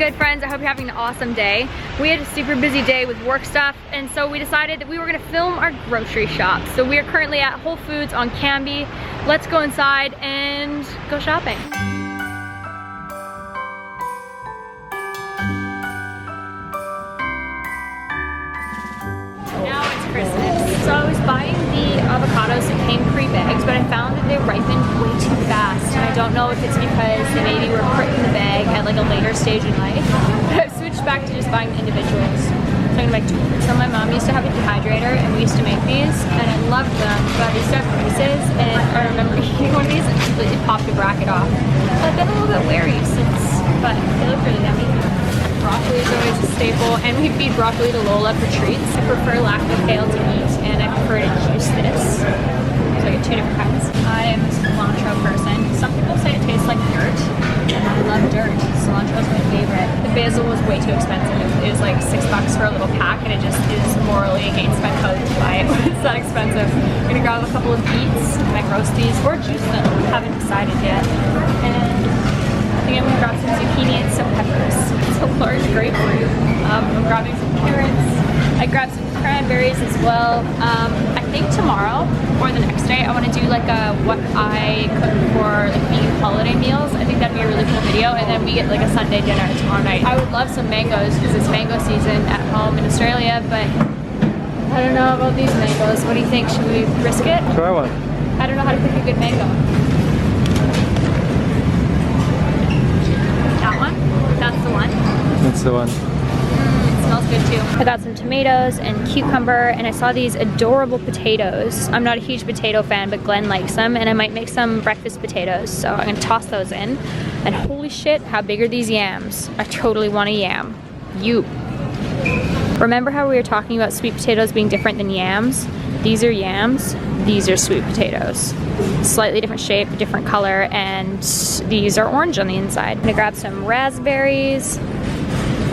good, friends? I hope you're having an awesome day. We had a super busy day with work stuff, and so we decided that we were gonna film our grocery shop. So we are currently at Whole Foods on Canby. Let's go inside and go shopping. Now it's Christmas. So I was buying the avocados that came pre-bagged, but I found that they ripened way too fast. And I don't know if it's because they maybe were put in the bag at like a later stage in life. But I've switched back to just buying the individuals. So I'm gonna make two. So my mom used to have a dehydrator and we used to make these and I loved them, but they used to have creases and I remember eating one of these and completely popped the bracket off. I've been a little bit wary since, but they look really yummy. Broccoli is always a staple, and we feed broccoli to Lola for treats. I prefer lactocale to eat, and I prefer to juice this. So I get two different kinds. I am a cilantro person. Some people say it tastes like dirt, and I love dirt. Cilantro is my favorite. The basil was way too expensive. It was like $6 for a little pack, and it just is morally against my code to buy it when it's that expensive. I'm gonna grab a couple of beets, I might roast these, or juice them. Haven't decided yet. And I think I'm gonna grab some zucchini and some peppers. It's a large grapefruit. I'm grabbing some carrots. I grabbed some cranberries as well. I think tomorrow or the next day I want to do like a what I cook for like vegan holiday meals. I think that'd be a really cool video, and then we get like a Sunday dinner tomorrow night. I would love some mangoes because it's mango season at home in Australia, but I don't know about these mangoes. What do you think? Should we risk it? Try one. I don't know how to pick a good mango. That one? That's the one? That's the one. It smells good too. I got some tomatoes and cucumber, and I saw these adorable potatoes. I'm not a huge potato fan, but Glenn likes them, and I might make some breakfast potatoes, so I'm gonna toss those in. And holy shit, how big are these yams? I totally want a yam. You. Remember how we were talking about sweet potatoes being different than yams? These are yams, these are sweet potatoes. Slightly different shape, different color, and these are orange on the inside. I'm gonna grab some raspberries.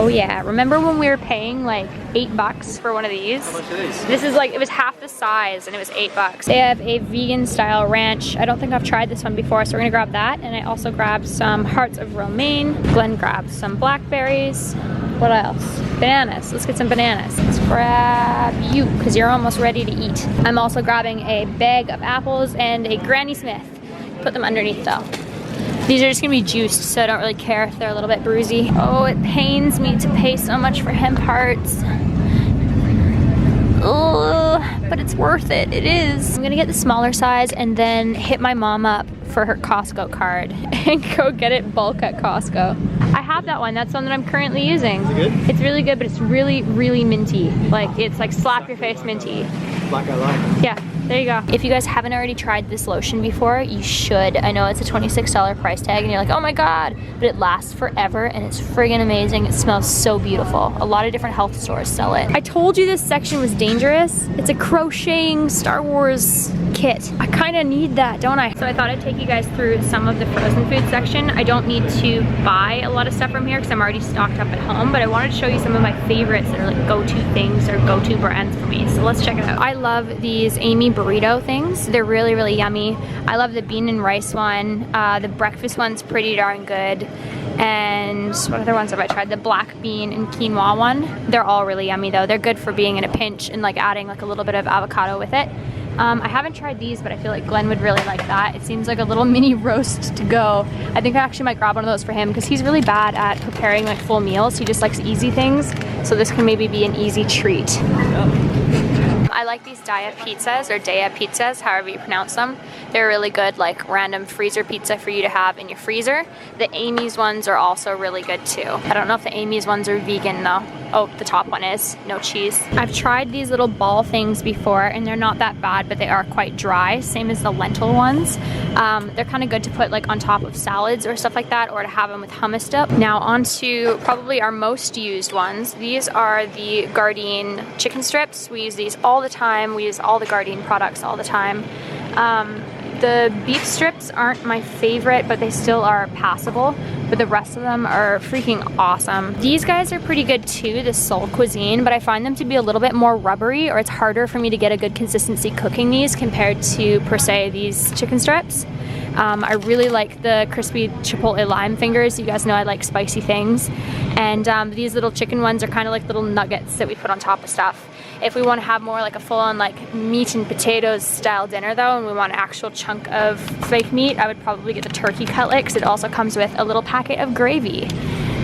Oh yeah, remember when we were paying like $8 for one of these? How much are these? This is like, it was half the size and it was $8. They have a vegan style ranch. I don't think I've tried this one before, so we're gonna grab that. And I also grabbed some hearts of romaine. Glenn grabbed some blackberries. What else? Bananas. Let's get some bananas. Let's grab you, because you're almost ready to eat. I'm also grabbing a bag of apples and a Granny Smith. Put them underneath though. These are just gonna be juiced, so I don't really care if they're a little bit bruisey. Oh, it pains me to pay so much for hemp hearts. Oh, but it's worth it, it is. I'm gonna get the smaller size and then hit my mom up for her Costco card and go get it bulk at Costco. I have that one, that's one that I'm currently using. Is it good? It's really good, but it's really, really minty. Like, it's like slap your face minty. Like I like. Yeah, there you go. If you guys haven't already tried this lotion before, you should. I know it's a $26 price tag and you're like, oh my God, but it lasts forever and it's friggin' amazing. It smells so beautiful. A lot of different health stores sell it. I told you this section was dangerous. It's a crocheting Star Wars kit. I kinda need that, don't I? So I thought I'd take you guys through some of the frozen food section. I don't need to buy a lot of stuff from here because I'm already stocked up at home, but I wanted to show you some of my favorites that are like go-to things or go-to brands for me. So let's check it out. I love these Amy burrito things. They're really, really yummy. I love the bean and rice one. The breakfast one's pretty darn good. And what other ones have I tried? The black bean and quinoa one. They're all really yummy though. They're good for being in a pinch and like adding like a little bit of avocado with it. I haven't tried these, but I feel like Glenn would really like that. It seems like a little mini roast to go. I think I actually might grab one of those for him because he's really bad at preparing like full meals. He just likes easy things. So this can maybe be an easy treat. I like these Daya pizzas, or Daya pizzas, however you pronounce them. They're really good, like random freezer pizza for you to have in your freezer. The Amy's ones are also really good too. I don't know if the Amy's ones are vegan though. Oh, the top one is, no cheese. I've tried these little ball things before and they're not that bad, but they are quite dry, same as the lentil ones. They're kind of good to put like on top of salads or stuff like that, or to have them with hummus dip. Now on to probably our most used ones. These are the Gardein chicken strips. We use these all the time. We use all the Gardein products all the time. The beef strips aren't my favorite, but they still are passable. But the rest of them are freaking awesome. These guys are pretty good too, the Soul Cuisine, but I find them to be a little bit more rubbery, or it's harder for me to get a good consistency cooking these compared to, per se, these chicken strips. I really like the crispy chipotle lime fingers. You guys know I like spicy things. And these little chicken ones are kind of like little nuggets that we put on top of stuff. If we want to have more like a full-on like meat and potatoes style dinner though, and we want an actual chunk of fake meat, I would probably get the turkey cutlet because it also comes with a little packet of gravy.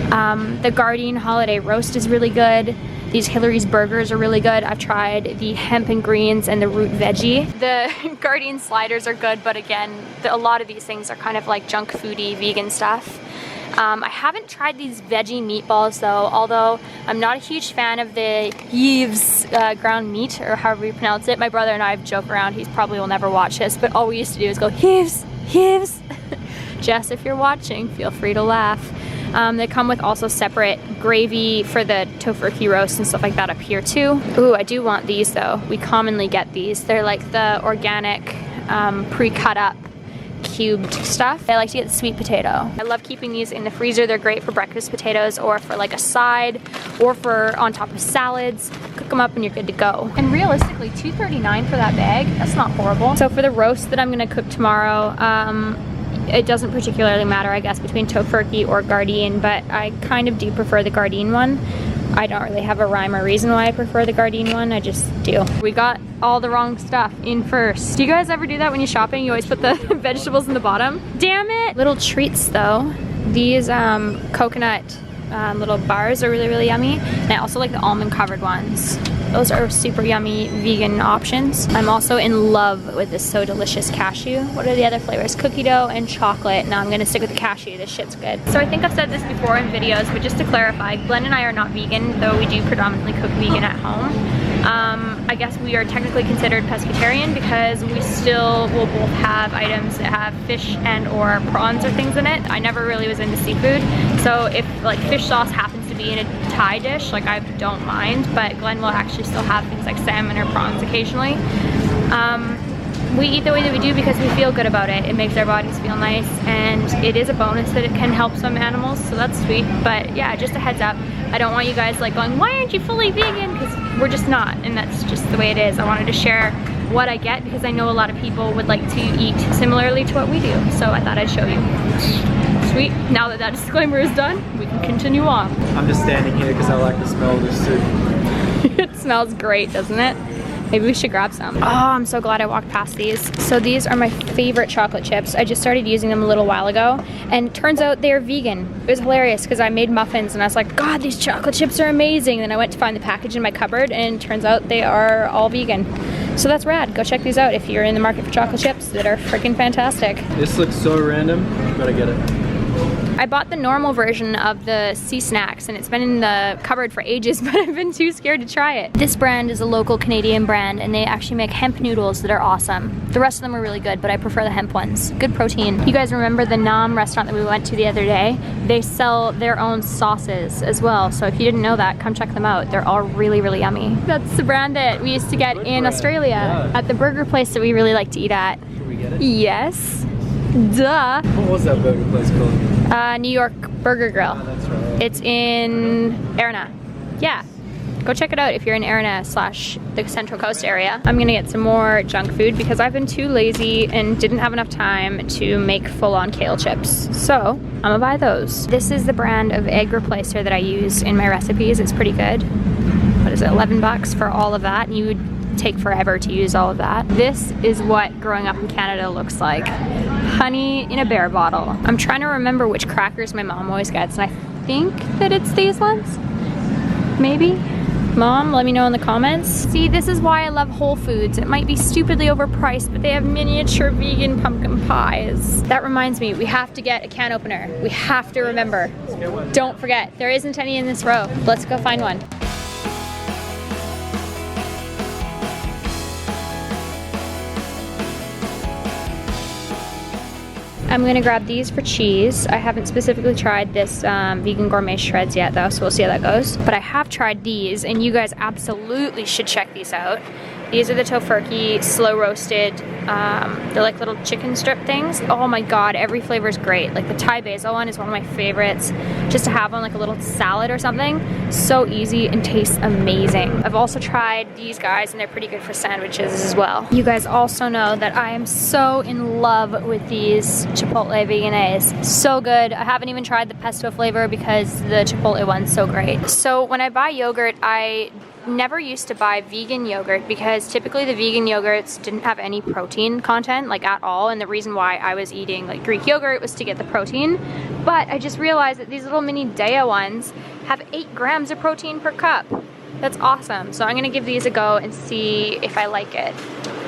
The Gardein Holiday Roast is really good. These Hillary's burgers are really good. I've tried the hemp and greens and the root veggie. The Gardein sliders are good, but again, a lot of these things are kind of like junk foody vegan stuff. I haven't tried these veggie meatballs though, although I'm not a huge fan of the Yves ground meat, or however you pronounce it. My brother and I joke around, he probably will never watch this, but all we used to do is go, Yves, Yves. Jess, if you're watching, feel free to laugh. They come with also separate gravy for the tofurkey roast and stuff like that up here too. Ooh, I do want these though. We commonly get these. They're like the organic, pre-cut up cubed stuff. I like to get the sweet potato. I love keeping these in the freezer. They're great for breakfast potatoes or for like a side or for on top of salads. Cook them up and you're good to go. And realistically, $2.39 for that bag, that's not horrible. So for the roast that I'm gonna cook tomorrow, it doesn't particularly matter, I guess, between tofurkey or Gardein, but I kind of do prefer the Gardein one. I don't really have a rhyme or reason why I prefer the Gardein one, I just do. We got all the wrong stuff in first. Do you guys ever do that when you're shopping? You always put the vegetables in the bottom? Damn it! Little treats though. These coconut little bars are really, really yummy. And I also like the almond covered ones. Those are super yummy vegan options. I'm also in love with this So Delicious cashew. What are the other flavors? Cookie dough and chocolate. Now I'm gonna stick with the cashew, this shit's good. So I think I've said this before in videos, but just to clarify, Glenn and I are not vegan, though we do predominantly cook vegan at home. I guess we are technically considered pescatarian because we still will both have items that have fish and or prawns or things in it. I never really was into seafood, so if like fish sauce happens to be in a Thai dish, like I don't mind, but Glenn will actually still have things like salmon or prawns occasionally. We eat the way that we do because we feel good about it. It makes our bodies feel nice, and it is a bonus that it can help some animals, so that's sweet. But yeah, just a heads up, I don't want you guys like going, why aren't you fully vegan? Because we're just not, and that's just the way it is. I wanted to share what I get because I know a lot of people would like to eat similarly to what we do, so I thought I'd show you. Sweet, now that that disclaimer is done, we can continue on. I'm just standing here because I like the smell of this soup. It smells great, doesn't it? Maybe we should grab some. Oh, I'm so glad I walked past these. So these are my favorite chocolate chips. I just started using them a little while ago, and it turns out they're vegan. It was hilarious because I made muffins and I was like, God, these chocolate chips are amazing. Then I went to find the package in my cupboard and it turns out they are all vegan. So that's rad. Go check these out if you're in the market for chocolate chips that are freaking fantastic. This looks so random, gotta get it. I bought the normal version of the Sea Snacks and it's been in the cupboard for ages, but I've been too scared to try it. This brand is a local Canadian brand and they actually make hemp noodles that are awesome. The rest of them are really good, but I prefer the hemp ones. Good protein. You guys remember the Nam restaurant that we went to the other day? They sell their own sauces as well, so if you didn't know that, come check them out. They're all really, really yummy. That's the brand that we used to get in Australia at the burger place that we really like to eat at. Can we get it? Yes. Duh. What was that burger place called? New York Burger Grill. Oh, that's right. It's in Erina. Yeah. Go check it out if you're in Erina / the Central Coast area. I'm gonna get some more junk food because I've been too lazy and didn't have enough time to make full-on kale chips. So I'm gonna buy those. This is the brand of egg replacer that I use in my recipes. It's pretty good. What is it, 11 bucks for all of that? And you would take forever to use all of that. This is what growing up in Canada looks like. Honey in a bear bottle. I'm trying to remember which crackers my mom always gets, and I think that it's these ones. Maybe? Mom, let me know in the comments. See, this is why I love Whole Foods. It might be stupidly overpriced, but they have miniature vegan pumpkin pies. That reminds me, we have to get a can opener. We have to remember. Don't forget, there isn't any in this row. Let's go find one. I'm gonna grab these for cheese. I haven't specifically tried this vegan gourmet shreds yet though, so we'll see how that goes. But I have tried these and you guys absolutely should check these out. These are the tofurkey slow roasted They're like little chicken strip things. Oh my god, every flavor is great. Like the Thai basil one is one of my favorites. Just to have on like a little salad or something. So easy and tastes amazing. I've also tried these guys and they're pretty good for sandwiches as well. You guys also know that I am so in love with these Chipotle Veganese. So good. I haven't even tried the pesto flavor because the Chipotle one's so great. So when I buy yogurt, I never used to buy vegan yogurt because typically the vegan yogurts didn't have any protein content like at all, and the reason why I was eating like Greek yogurt was to get the protein. But I just realized that these little mini Daiya ones have 8 grams of protein per cup. That's awesome. So I'm gonna give these a go and see if I like it.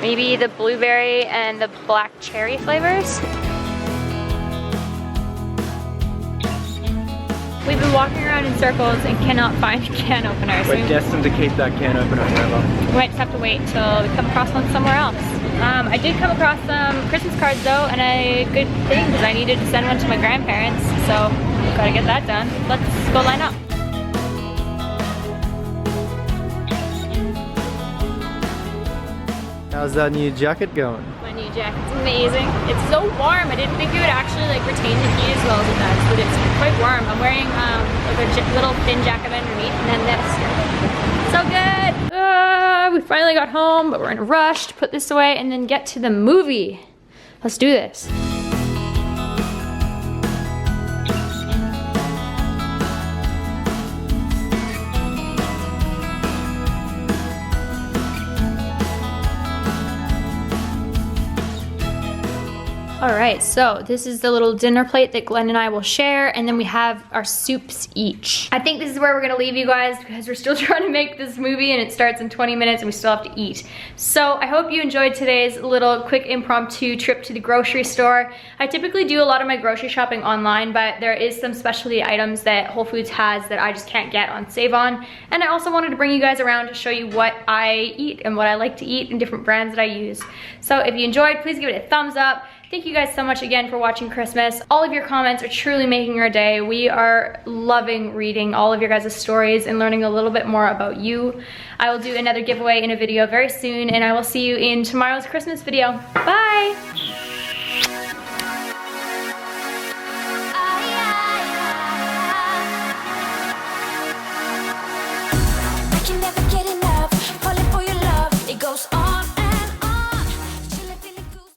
Maybe the blueberry and the black cherry flavors. We've been walking around in circles and cannot find a can opener. So We're destined to keep that can opener forever. we might just have to wait till we come across one somewhere else. I did come across some Christmas cards though, and a good thing because I needed to send one to my grandparents. So gotta get that done. Let's go line up. How's that new jacket going? My new jacket's amazing. It's so warm. I didn't think it would actually like retain the heat as well as it does, but it's quite warm. I'm wearing like a little thin jacket underneath and then this. So good. We finally got home, but we're in a rush to put this away and then get to the movie. Let's do this. All right, so this is the little dinner plate that Glenn and I will share, and then we have our soups each. I think this is where we're gonna leave you guys because we're still trying to make this movie and it starts in 20 minutes and we still have to eat. So I hope you enjoyed today's little quick impromptu trip to the grocery store. I typically do a lot of my grocery shopping online, but there is some specialty items that Whole Foods has that I just can't get on Save On. And I also wanted to bring you guys around to show you what I eat and what I like to eat and different brands that I use. So if you enjoyed, please give it a thumbs up. Thank you guys so much again for watching Christmas. All of your comments are truly making our day. We are loving reading all of your guys' stories and learning a little bit more about you. I will do another giveaway in a video very soon, and I will see you in tomorrow's Christmas video. Bye!